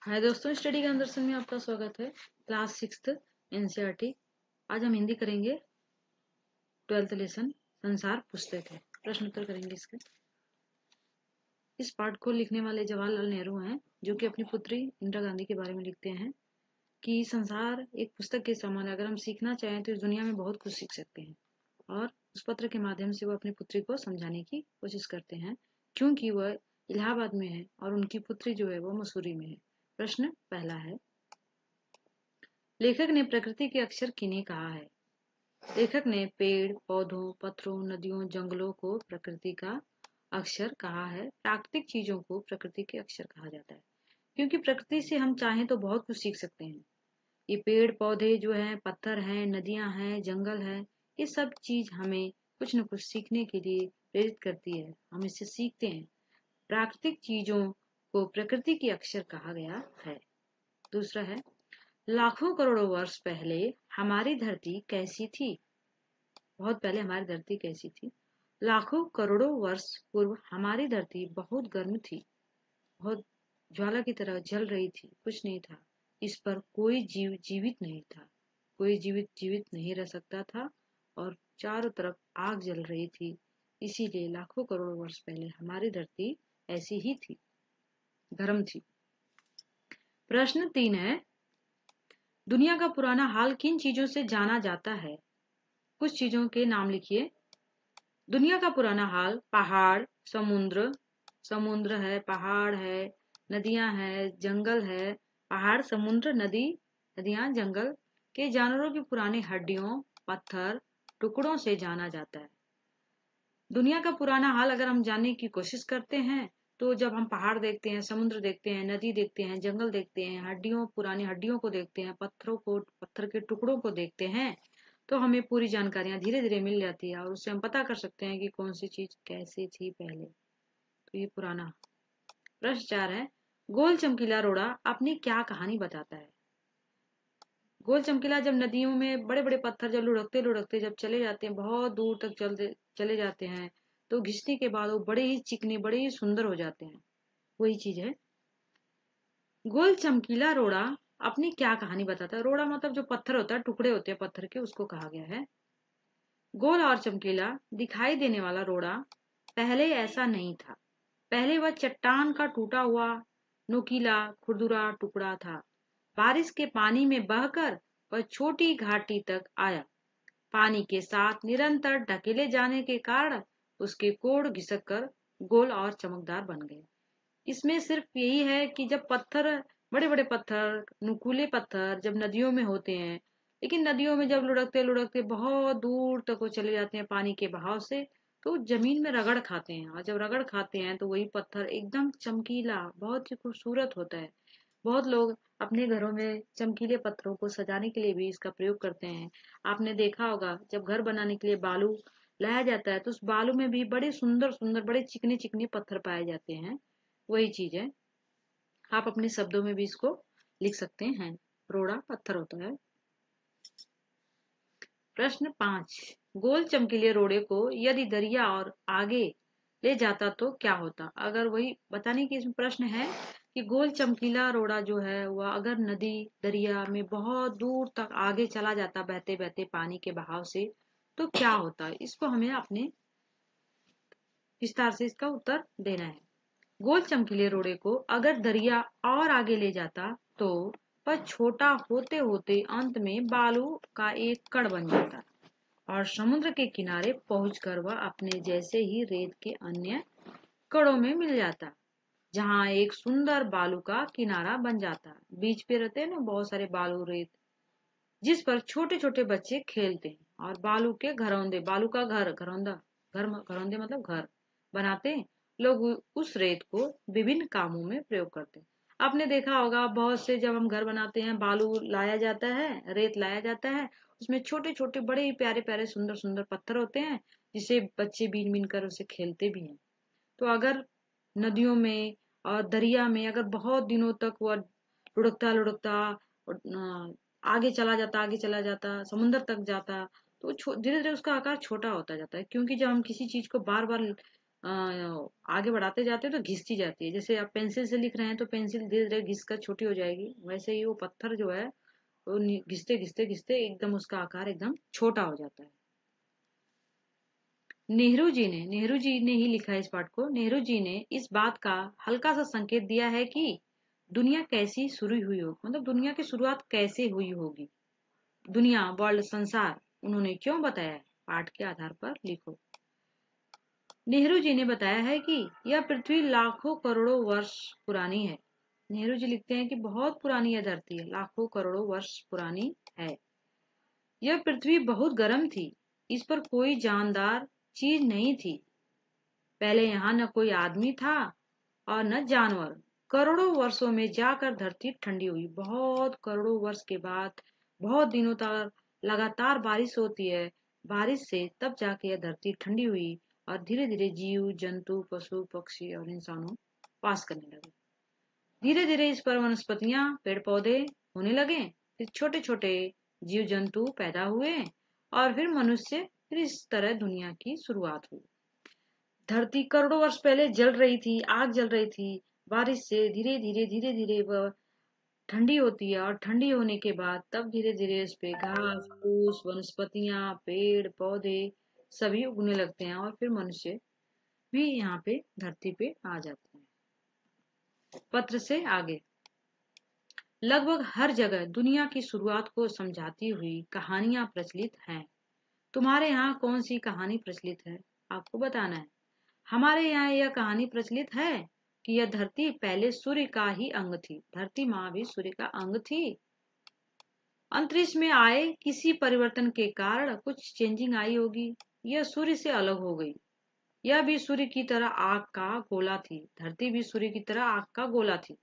हाय दोस्तों, स्टडी ज्ञान दर्शन में आपका स्वागत है। Class 6th NCERT. आज हम हिंदी करेंगे 12th लेसन संसार पुस्तक है। प्रश्न उत्तर करेंगे इसके। इस पाठ को लिखने वाले जवाहरलाल नेहरू हैं, जो कि अपनी पुत्री इंदिरा गांधी के बारे में लिखते हैं कि संसार एक पुस्तक के समान है। अगर हम सीखना चाहें तो इस दुनिया में बहुत कुछ सीख सकते हैं। और उस पत्र के माध्यम से वो अपनी पुत्री को समझाने की कोशिश करते हैं, क्योंकि वह इलाहाबाद में है और उनकी पुत्री जो है वो मसूरी में है। प्रश्न पहला है, लेखक ने प्रकृति के अक्षर किन्हें कहा है? लेखक ने पेड़ पौधों, पत्थरों, नदियों, जंगलों को प्रकृति का अक्षर कहा है। प्राकृतिक चीजों को प्रकृति के अक्षर कहा जाता है, क्योंकि प्रकृति से हम चाहें तो बहुत कुछ सीख सकते हैं। ये पेड़ पौधे जो हैं, पत्थर हैं, नदियां हैं, जंगल है, ये सब चीज हमें कुछ न कुछ सीखने के लिए प्रेरित करती है। हम इससे सीखते हैं। प्राकृतिक चीजों को प्रकृति के अक्षर कहा गया है। दूसरा है, लाखों करोड़ों वर्ष पहले हमारी धरती कैसी थी? बहुत पहले हमारी धरती कैसी थी? लाखों करोड़ों वर्ष पूर्व हमारी धरती बहुत गर्म थी, बहुत ज्वाला की तरह जल रही थी। कुछ नहीं था, इस पर कोई जीवित नहीं था। कोई जीवित नहीं रह सकता था और चारों तरफ आग जल रही थी। इसीलिए लाखों करोड़ों वर्ष पहले हमारी धरती ऐसी ही थी, गर्म थी। प्रश्न 3 है, दुनिया का पुराना हाल किन चीजों से जाना जाता है? कुछ चीजों के नाम लिखिए। दुनिया का पुराना हाल पहाड़, समुद्र है, पहाड़ है, नदियां है, जंगल है। पहाड़, समुद्र, नदियां, जंगल के जानवरों की पुरानी हड्डियों, पत्थर, टुकड़ों से जाना जाता है। दुनिया का पुराना हाल अगर हम जानने की कोशिश करते हैं तो जब हम पहाड़ देखते हैं, समुद्र देखते हैं, नदी देखते हैं, जंगल देखते हैं, पुरानी हड्डियों को देखते हैं, पत्थर के टुकड़ों को देखते हैं, तो हमें पूरी जानकारियां धीरे धीरे मिल जाती है और उससे हम पता कर सकते हैं कि कौन सी चीज कैसी थी पहले। तो ये पुराना। प्रश्न 4 है, गोल चमकीला रोड़ा अपनी क्या कहानी बताता है? गोल चमकीला, जब नदियों में बड़े बड़े पत्थर जब लुढ़कते लुढ़कते जब चले जाते हैं, बहुत दूर तक चले जाते हैं, तो घिसने के बाद वो बड़े ही चिकने, बड़े ही सुंदर हो जाते हैं। वही चीज है। गोल चमकीला रोड़ा अपनी क्या कहानी बताता है? रोड़ा मतलब जो पत्थर होता है, टुकड़े होते हैं पत्थर के, उसको कहा गया है। गोल और चमकीला दिखाई देने वाला रोड़ा पहले ऐसा नहीं था। पहले वह चट्टान का टूटा हुआ नुकीला खुरदुरा टुकड़ा था। बारिश के पानी में बहकर वह छोटी घाटी तक आया। पानी के साथ निरंतर ढकेले जाने के कारण उसके कोण घिसक कर गोल और चमकदार बन गए। इसमें सिर्फ यही है कि जब बड़े बड़े पत्थर, नुकीले पत्थर जब नदियों में होते हैं, लेकिन नदियों में जब लुढ़कते लुढ़कते बहुत दूर तक वो चले जाते हैं पानी के बहाव से, तो जमीन में रगड़ खाते हैं और जब रगड़ खाते हैं तो वही पत्थर एकदम चमकीला, बहुत ही खूबसूरत होता है। बहुत लोग अपने घरों में चमकीले पत्थरों को सजाने के लिए भी इसका प्रयोग करते हैं। आपने देखा होगा, जब घर बनाने के लिए बालू लाया जाता है तो उस बालू में भी बड़े सुंदर सुंदर, बड़े चिकने चिकने पत्थर पाए जाते हैं। वही चीज है। आप अपने शब्दों में भी इसको लिख सकते हैं। रोड़ा पत्थर होता है। प्रश्न 5, गोल चमकीले रोड़े को यदि दरिया और आगे ले जाता तो क्या होता? अगर वही बताने की इसमें प्रश्न है कि गोल चमकीला रोड़ा जो है वह अगर नदी दरिया में बहुत दूर तक आगे चला जाता बहते बहते पानी के बहाव से, तो क्या होता? इसको हमें अपने विस्तार से इसका उत्तर देना है। गोल चमकीले रोड़े को अगर दरिया और आगे ले जाता तो वह छोटा होते होते अंत में बालू का एक कण बन जाता और समुद्र के किनारे पहुंचकर वह अपने जैसे ही रेत के अन्य कणों में मिल जाता, जहां एक सुंदर बालू का किनारा बन जाता। बीच पे रहते हैं ना बहुत सारे बालू रेत, जिस पर छोटे छोटे बच्चे खेलते हैं और बालू का घरौंदे मतलब घर बनाते हैं। लोग उस रेत को विभिन्न कामों में प्रयोग करते हैं। आपने देखा होगा, बहुत से जब हम घर बनाते हैं, बालू लाया जाता है, रेत लाया जाता है, उसमें छोटे छोटे बड़े ही प्यारे प्यारे सुंदर सुंदर पत्थर होते हैं, जिसे बच्चे बीन बीन कर उसे खेलते भी हैं। तो अगर नदियों में और दरिया में अगर बहुत दिनों तक वह लुढ़कता लुढ़कता आगे चला जाता, समुद्र तक जाता, तो धीरे धीरे उसका आकार छोटा होता जाता है। क्योंकि जब हम किसी चीज को बार बार आगे बढ़ाते जाते हैं तो घिसती जाती है। जैसे आप पेंसिल से लिख रहे हैं तो पेंसिल धीरे धीरे घिस कर छोटी हो जाएगी, वैसे ही वो पत्थर जो है वो घिसते घिसते घिसते एकदम उसका आकार एकदम छोटा हो जाता है। नेहरू जी ने ही लिखा है इस पाठ को। नेहरू जी ने इस बात का हल्का सा संकेत दिया है कि दुनिया कैसी शुरू हुई हो, मतलब दुनिया की शुरुआत कैसे हुई होगी। दुनिया, वर्ल्ड, संसार उन्होंने क्यों बताया है, पाठ के आधार पर लिखो। नेहरू जी ने बताया है कि यह पृथ्वी लाखों करोड़ों वर्ष पुरानी है। नेहरू जी लिखते हैं कि बहुत पुरानी यह धरती है, लाखों करोड़ों वर्ष पुरानी है। यह पृथ्वी बहुत गर्म थी, इस पर कोई जानदार चीज नहीं थी। पहले यहाँ न कोई आदमी था और न जानवर। करोड़ों वर्षों में जाकर धरती ठंडी हुई। बहुत करोड़ों वर्ष के बाद बहुत दिनों तक लगातार बारिश होती है, बारिश से तब जाके यह धरती ठंडी हुई और धीरे धीरे जीव जंतु पशु पक्षी और इंसानों वास करने लगे। धीरे धीरे इस पर वनस्पतियां पेड़ पौधे होने लगे, फिर छोटे छोटे जीव जंतु पैदा हुए और फिर मनुष्य, फिर इस तरह दुनिया की शुरुआत हुई। धरती करोड़ों वर्ष पहले जल रही थी, आग जल रही थी। बारिश से धीरे धीरे वह ठंडी होती है और ठंडी होने के बाद तब धीरे धीरे उस पे घास फूस वनस्पतियां पेड़ पौधे सभी उगने लगते हैं और फिर मनुष्य भी यहाँ पे धरती पे आ जाते हैं। पत्र से आगे लगभग हर जगह दुनिया की शुरुआत को समझाती हुई कहानियां प्रचलित हैं। तुम्हारे यहाँ कौन सी कहानी प्रचलित है, आपको बताना है। हमारे यहाँ यह कहानी प्रचलित है कि यह धरती पहले सूर्य का ही अंग थी। धरती माँ भी सूर्य का अंग थी। अंतरिक्ष में आए किसी परिवर्तन के कारण कुछ चेंजिंग आई होगी, यह सूर्य से अलग हो गई। यह भी सूर्य की तरह आग का गोला थी। धरती भी सूर्य की तरह आग का गोला थी।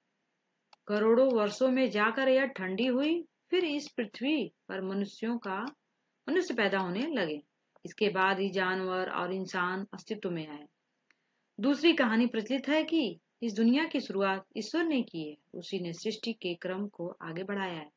करोड़ों वर्षों में जाकर यह ठंडी हुई, फिर इस पृथ्वी पर मनुष्य पैदा होने लगे। इसके बाद ही जानवर और इंसान अस्तित्व में आए। दूसरी कहानी प्रचलित है कि इस दुनिया की शुरुआत ईश्वर ने की है। उसी ने सृष्टि के क्रम को आगे बढ़ाया है।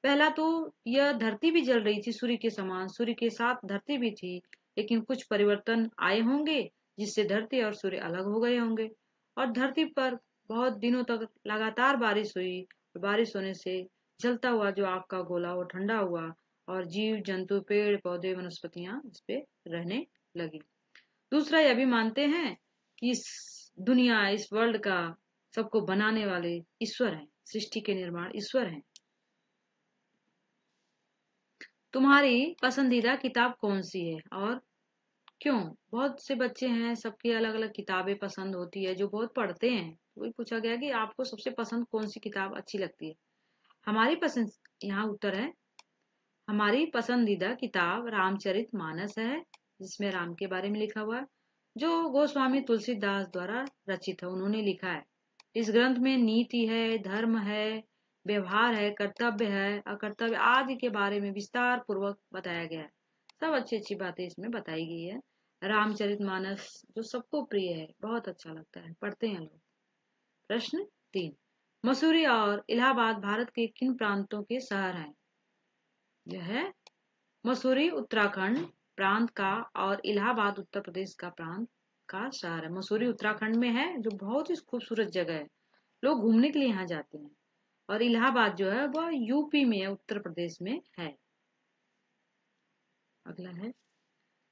पहला तो यह धरती भी जल रही थी सूर्य के समान, सूर्य के साथ धरती भी थी, लेकिन कुछ परिवर्तन आए होंगे जिससे धरती और सूर्य अलग हो गए होंगे और धरती पर बहुत दिनों तक लगातार बारिश हुई। बारिश होने से जलता हुआ जो आग का गोला वो ठंडा हुआ और जीव जंतु पेड़ पौधे वनस्पतियां इस पे रहने लगी। दूसरा यह भी मानते हैं कि इस दुनिया, इस वर्ल्ड का सबको बनाने वाले ईश्वर हैं, सृष्टि के निर्माण ईश्वर हैं। तुम्हारी पसंदीदा किताब कौन सी है और क्यों? बहुत से बच्चे हैं, सबकी अलग अलग किताबें पसंद होती है, जो बहुत पढ़ते हैं। वही पूछा गया कि आपको सबसे पसंद कौन सी किताब अच्छी लगती है। हमारी पसंद, यहाँ उत्तर है, हमारी पसंदीदा किताब रामचरित मानस है, जिसमें राम के बारे में लिखा हुआ है, जो गोस्वामी तुलसीदास द्वारा रचित है। उन्होंने लिखा है। इस ग्रंथ में नीति है, धर्म है, व्यवहार है, कर्तव्य है, अकर्तव्य आदि के बारे में विस्तार पूर्वक बताया गया है। सब अच्छी अच्छी बातें इसमें बताई गई है। रामचरितमानस जो सबको प्रिय है, बहुत अच्छा लगता है, पढ़ते हैं लोग। प्रश्न 3, मसूरी और इलाहाबाद भारत के किन प्रांतों के शहर हैं? यह है मसूरी उत्तराखंड प्रांत का और इलाहाबाद उत्तर प्रदेश का प्रांत का शहर है। मसूरी उत्तराखंड में है, जो बहुत ही खूबसूरत जगह है, लोग घूमने के लिए यहाँ जाते हैं। और इलाहाबाद जो है वह यूपी में है, उत्तर प्रदेश में है। अगला है,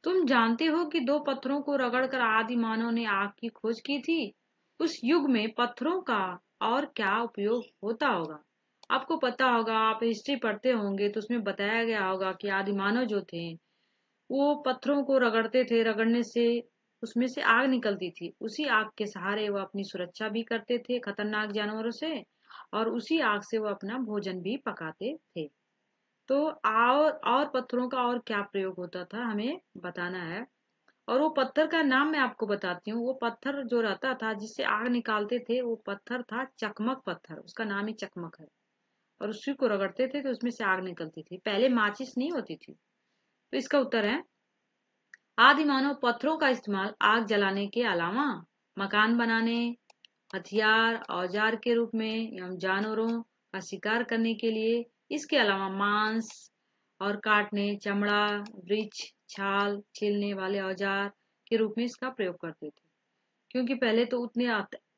तुम जानते हो कि दो पत्थरों को रगड़कर आदि मानव ने आग की खोज की थी। उस युग में पत्थरों का और क्या उपयोग होता होगा? आपको पता होगा, आप हिस्ट्री पढ़ते होंगे तो उसमें बताया गया होगा कि आदि मानव जो थे वो पत्थरों को रगड़ते थे, रगड़ने से उसमें से आग निकलती थी। उसी आग के सहारे वो अपनी सुरक्षा भी करते थे खतरनाक जानवरों से और उसी आग से वो अपना भोजन भी पकाते थे। तो और पत्थरों का और क्या प्रयोग होता था हमें बताना है। और वो पत्थर का नाम मैं आपको बताती हूँ। वो पत्थर जो रहता था जिससे आग निकालते थे, वो पत्थर था चकमक पत्थर, उसका नाम ही चकमक है। और उसी को रगड़ते थे तो उसमें से आग निकलती थी। पहले माचिस नहीं होती थी। तो इसका उत्तर है, आदि मानव पत्थरों का इस्तेमाल आग जलाने के अलावा मकान बनाने, हथियार औजार के रूप में एवं जानवरों का शिकार करने के लिए, इसके अलावा मांस और काटने, चमड़ा, वृक्ष, छाल छीलने वाले औजार के रूप में इसका प्रयोग करते थे। क्योंकि पहले तो उतने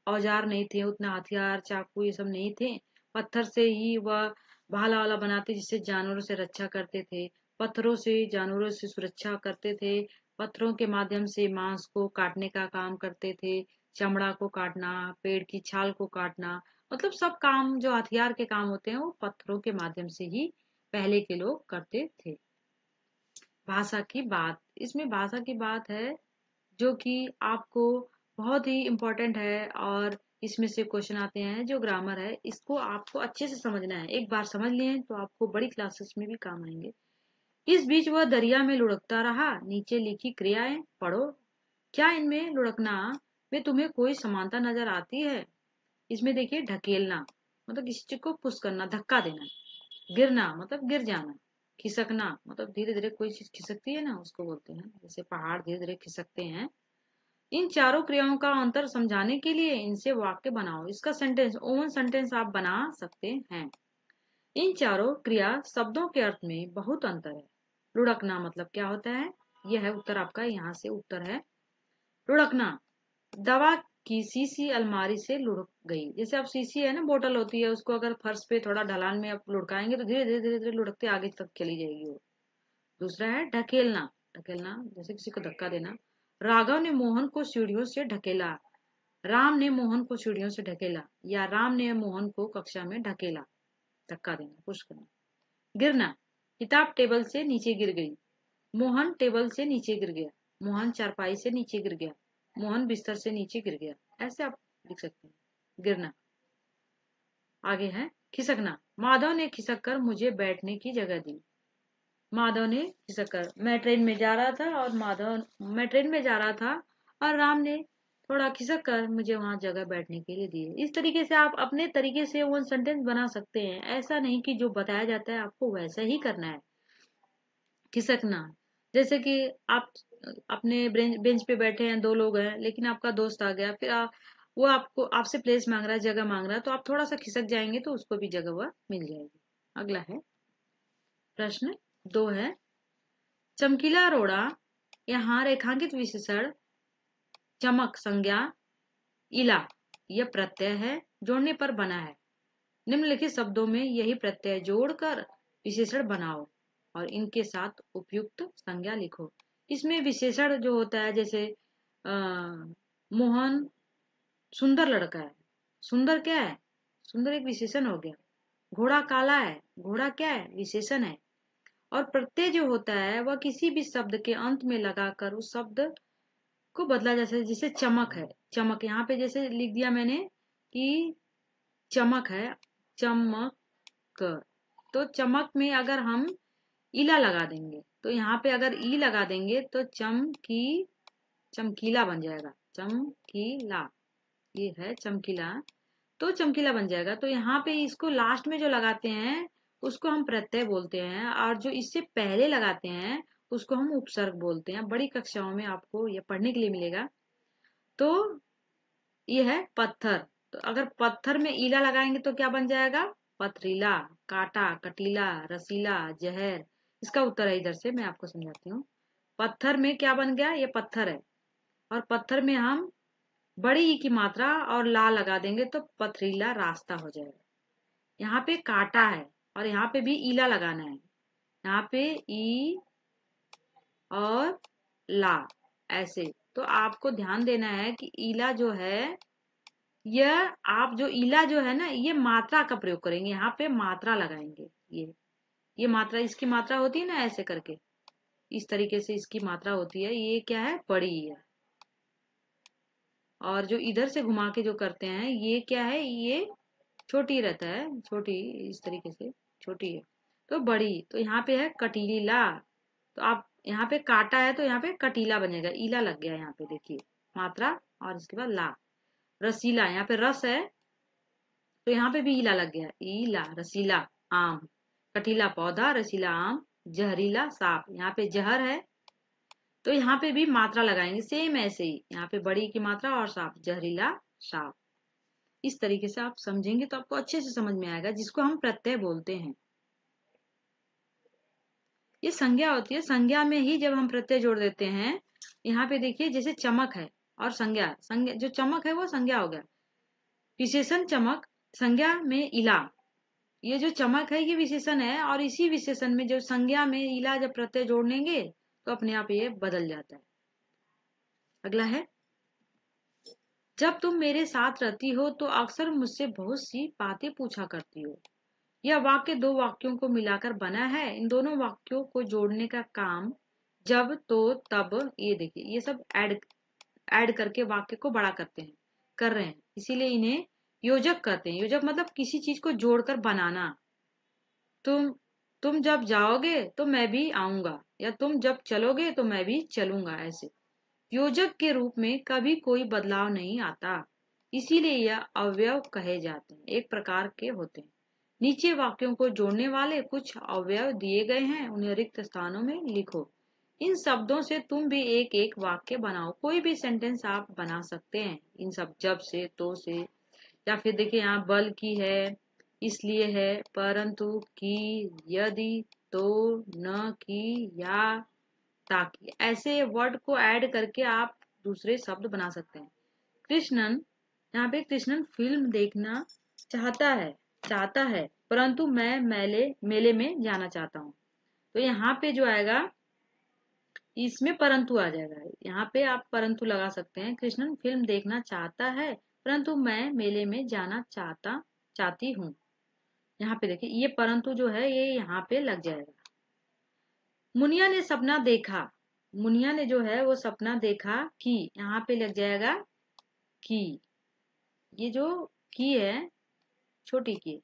औजार नहीं थे, उतने हथियार चाकू ये सब नहीं थे। पत्थर से ही वह भाला वाला बनाते जिससे जानवरों से रक्षा करते थे। पत्थरों से जानवरों से सुरक्षा करते थे। पत्थरों के माध्यम से मांस को काटने का काम करते थे। चमड़ा को काटना, पेड़ की छाल को काटना, मतलब सब काम जो हथियार के काम होते हैं वो पत्थरों के माध्यम से ही पहले के लोग करते थे। भाषा की बात, इसमें भाषा की बात है जो कि आपको बहुत ही इम्पोर्टेंट है, और इसमें से क्वेश्चन आते हैं जो ग्रामर है, इसको आपको अच्छे से समझना है। एक बार समझ लिए तो आपको बड़ी क्लासेस में भी काम आएंगे। इस बीच वह दरिया में लुढ़कता रहा। नीचे लिखी क्रियाएं पढ़ो। क्या इनमें लुढ़कना में तुम्हें कोई समानता नजर आती है? इसमें देखिए, ढकेलना मतलब किसी चीज को पुश करना, धक्का देना। गिरना मतलब गिर जाना। खिसकना मतलब धीरे धीरे कोई चीज खिसकती है ना, उसको बोलते हैं, जैसे पहाड़ धीरे धीरे खिसकते हैं। इन चारों क्रियाओं का अंतर समझाने के लिए इनसे वाक्य बनाओ। इसका सेंटेंस, ओवन सेंटेंस आप बना सकते हैं। इन चारों क्रिया शब्दों के अर्थ में बहुत अंतर है। लुढ़कना मतलब क्या होता है? यह है उत्तर आपका, यहाँ से उत्तर है। लुढ़कना, दवा की शीशी अलमारी से लुढ़क गई। जैसे अब शीशी है ना, बोतल होती है, उसको अगर फर्श पे थोड़ा ढलान में आप लुढ़काएंगे तो धीरे धीरे धीरे धीरे लुढ़कते आगे तक चली जाएगी वो। दूसरा है ढकेलना। ढकेलना जैसे किसी को धक्का देना। राघव ने मोहन को सीढ़ियों से ढकेला। राम ने मोहन को सीढ़ियों से ढकेला, या राम ने मोहन को कक्षा में ढकेला। धक्का देना, पुश करना। गिरना, किताब टेबल से नीचे गिर गई। मोहन टेबल से नीचे गिर गया। मोहन चारपाई से नीचे गिर गया। मोहन बिस्तर से नीचे गिर गया। ऐसे आप लिख सकते हैं गिरना। आगे है खिसकना। माधव ने खिसक कर मुझे बैठने की जगह दी। माधव ने खिसक कर, मैं ट्रेन में जा रहा था और मैं ट्रेन में जा रहा था और राम ने थोड़ा खिसक कर मुझे वहां जगह बैठने के लिए दी। इस तरीके से आप अपने तरीके से वो सेंटेंस बना सकते हैं। ऐसा नहीं कि जो बताया जाता है आपको वैसा ही करना है। खिसकना, जैसे कि आप अपने बेंच पे बैठे हैं, दो लोग हैं, लेकिन आपका दोस्त आ गया, फिर वो आपको आपसे प्लेस मांग रहा है, जगह मांग रहा है, तो आप थोड़ा सा खिसक जाएंगे तो उसको भी जगह वह मिल जाएगी। अगला है प्रश्न 2 है, चमकीला रोड़ा। यहाँ रेखांकित विशेषण चमक संज्ञा इला यह प्रत्यय है, जोड़ने पर बना है। निम्नलिखित शब्दों में यही प्रत्यय जोड़कर विशेषण बनाओ और इनके साथ उपयुक्त संज्ञा लिखो। इसमें विशेषण जो होता है, जैसे मोहन सुंदर लड़का है। सुंदर क्या है? सुंदर एक विशेषण हो गया। घोड़ा काला है। घोड़ा क्या है? विशेषण है। और प्रत्यय जो होता है वह किसी भी शब्द के अंत में लगाकर उस शब्द को बदला जा सकता है। जैसे चमक है, चमक यहाँ पे जैसे लिख दिया मैंने कि चमक है, चमक। तो चमक में अगर हम इला लगा देंगे तो यहाँ पे अगर ई लगा देंगे तो चमकीला बन जाएगा। चमकीला, ये है चमकीला, तो चमकीला बन जाएगा। तो यहाँ पे इसको लास्ट में जो लगाते हैं उसको हम प्रत्यय बोलते हैं, और जो इससे पहले लगाते हैं उसको हम उपसर्ग बोलते हैं। बड़ी कक्षाओं में आपको ये पढ़ने के लिए मिलेगा। तो ये है पत्थर। तो अगर पत्थर में ईला लगाएंगे तो क्या बन जाएगा? पथरीला, काटा, कटीला, रसीला, जहर। इसका उत्तर है, इधर से मैं आपको समझाती हूँ। पत्थर में क्या बन गया? ये पत्थर है, और पत्थर में हम बड़ी ई की मात्रा और ला लगा देंगे तो पथरीला रास्ता हो जाएगा। यहाँ पे काटा है और यहाँ पे भी ईला लगाना है। यहाँ पे ई और ला, ऐसे। तो आपको ध्यान देना है कि ईला जो है, यह आप जो ईला जो है ना, ये मात्रा का प्रयोग करेंगे। यहाँ पे मात्रा लगाएंगे। ये मात्रा, इसकी मात्रा होती है ना, ऐसे करके इस तरीके से इसकी मात्रा होती है। ये क्या है? बड़ी है। और जो इधर से घुमा के जो करते हैं ये क्या है? ये छोटी रहता है, छोटी, इस तरीके से छोटी है तो बड़ी। तो यहाँ पे है कटीला। तो आप यहाँ पे काटा है तो यहाँ पे कटीला बनेगा, ईला लग गया यहाँ पे, देखिए मात्रा, और इसके बाद ला। रसीला, यहाँ पे रस है तो यहाँ पे भी ईला लग गया, ईला, रसीला। आम, कटीला पौधा, रसीला आम, जहरीला सांप। यहाँ पे जहर है तो यहाँ पे भी मात्रा लगाएंगे, सेम ऐसे ही। यहाँ पे बड़ी की मात्रा और सांप, जहरीला सांप। इस तरीके से आप समझेंगे तो आपको अच्छे से समझ में आएगा, जिसको हम प्रत्यय बोलते हैं। ये संज्ञा होती है। संज्ञा में ही जब हम प्रत्यय जोड़ देते हैं, यहाँ पे देखिए जैसे चमक है और संज्ञा, संज्ञा जो चमक है वो संज्ञा हो गया। विशेषण चमक, संज्ञा में इला, ये जो चमक है ये विशेषण है, और इसी विशेषण में जो संज्ञा में इला जब प्रत्यय जोड़ लेंगे तो अपने आप ये बदल जाता है। अगला है, जब तुम मेरे साथ रहती हो तो अक्सर मुझसे बहुत सी बातें पूछा करती हो। यह वाक्य दो वाक्यों को मिलाकर बना है। इन दोनों वाक्यों को जोड़ने का काम जब, तो, तब, ये देखिए ये सब ऐड करके वाक्य को बड़ा कर रहे हैं, इसीलिए इन्हें योजक कहते हैं। योजक मतलब किसी चीज को जोड़कर बनाना। तुम तुम जब जाओगे तो मैं भी आऊंगा, या तुम जब चलोगे तो मैं भी चलूंगा। ऐसे योजक के रूप में कभी कोई बदलाव नहीं आता, इसीलिए यह अवयव कहे जाते हैं, एक प्रकार के होते हैं। नीचे वाक्यों को जोड़ने वाले कुछ अवयव दिए गए हैं, उन्हें रिक्त स्थानों में लिखो। इन शब्दों से तुम भी एक एक वाक्य बनाओ। कोई भी सेंटेंस आप बना सकते हैं इन सब जब से, तो से, या फिर देखिए यहाँ बल की है, इसलिए है, परंतु, की, यदि, तो, न की, या, ताकि, ऐसे वर्ड को ऐड करके आप दूसरे शब्द बना सकते हैं। कृष्णन, यहाँ पे कृष्णन फिल्म देखना चाहता है परंतु मैं मेले में जाना चाहता हूँ। तो यहाँ पे जो आएगा इसमें परंतु आ जाएगा, यहाँ पे आप परंतु लगा सकते हैं। कृष्णन फिल्म देखना चाहता है परंतु मैं मेले में जाना चाहती हूँ। यहाँ पे देखिए ये परंतु जो है ये यहाँ पे लग जाएगा। मुनिया ने सपना देखा, मुनिया ने जो है वो सपना देखा कि, यहाँ पे लग जाएगा की, ये जो की है छोटी की।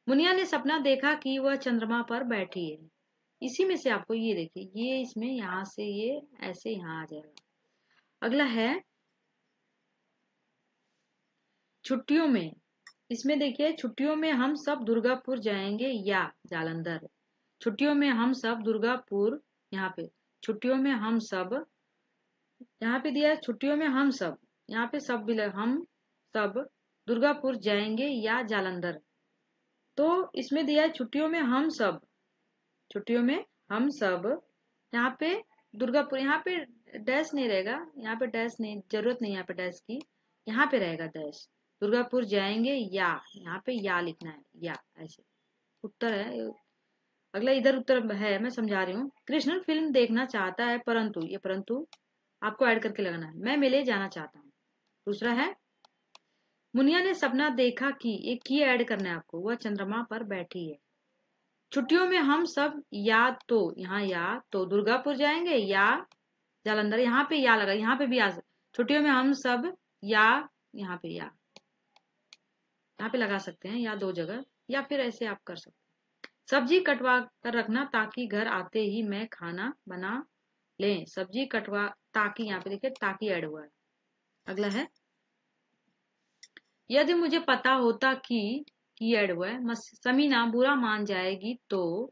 मुनिया ने सपना देखा कि वह चंद्रमा पर बैठी है। इसी में से आपको ये देखिए ये इसमें यहाँ से ये ऐसे यहाँ आ जाएगा। अगला है छुट्टियों में, इसमें देखिए छुट्टियों में हम सब दुर्गापुर जाएंगे या जालंधर। छुट्टियों में हम सब दुर्गापुर, यहाँ पे छुट्टियों में हम सब, यहाँ पे दिया है छुट्टियों में हम सब, यहाँ पे सब भी हम सब दुर्गापुर जाएंगे या जालंधर। तो इसमें दिया है छुट्टियों में हम सब, छुट्टियों में हम सब, यहाँ पे दुर्गापुर, यहाँ पे डैश नहीं रहेगा, यहाँ पे डैश नहीं, जरूरत नहीं यहाँ पे डैश की, यहाँ पे रहेगा डैश। दुर्गापुर जाएंगे या, यहाँ पे या लिखना है, या ऐसे उत्तर है। अगला इधर उत्तर है, मैं समझा रही हूँ। कृष्णन फिल्म देखना चाहता है परंतु, ये परंतु आपको ऐड करके लगाना है, मैं मेले जाना चाहता हूँ। दूसरा है मुनिया ने सपना देखा कि, एक की ऐड करना है आपको, वह चंद्रमा पर बैठी है। छुट्टियों में हम सब या तो, यहाँ या तो दुर्गापुर जाएंगे या जालंधर, यहाँ पे या लगा, यहाँ पे भी आ, छुट्टियों में हम सब या, यहाँ पे या, यहाँ पे लगा सकते हैं या दो जगह, या फिर ऐसे आप कर सकते हैं। सब्जी कटवा कर रखना ताकि घर आते ही मैं खाना बना लें। सब्जी कटवा, ताकि, यहाँ पे देखिए ताकि ऐड हुआ है। अगला है यदि मुझे पता होता कि ऐड हुआ है, समीना बुरा मान जाएगी तो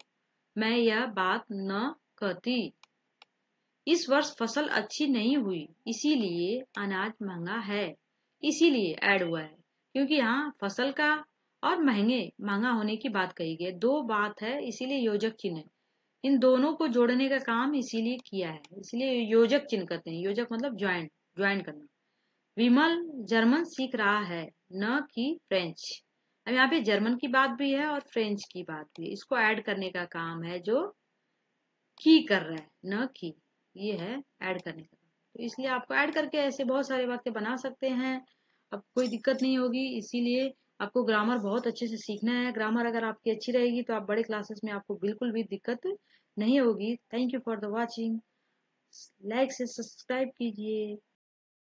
मैं यह बात न कहती। इस वर्ष फसल अच्छी नहीं हुई इसीलिए अनाज महंगा है। इसीलिए ऐड हुआ है क्योंकि यहाँ फसल का और महंगा होने की बात कही गई, दो बात है, इसीलिए योजक चिन्ह है। इन दोनों को जोड़ने का काम इसीलिए किया है, इसलिए योजक चिन्ह कहते हैं। योजक मतलब ज्वाइन करना। विमल जर्मन सीख रहा है न कि फ्रेंच। अब यहाँ पे जर्मन की बात भी है और फ्रेंच की बात भी है, इसको ऐड करने का काम है जो की कर रहा है, न की, ये है ऐड करने का। तो इसलिए आपको ऐड करके ऐसे बहुत सारे वाक्य बना सकते हैं, अब कोई दिक्कत नहीं होगी। इसीलिए आपको ग्रामर बहुत अच्छे से सीखना है। ग्रामर अगर आपकी अच्छी रहेगी तो आप बड़े क्लासेस में आपको बिल्कुल भी दिक्कत नहीं होगी। Thank you for the watching. Like से सब्सक्राइब कीजिए।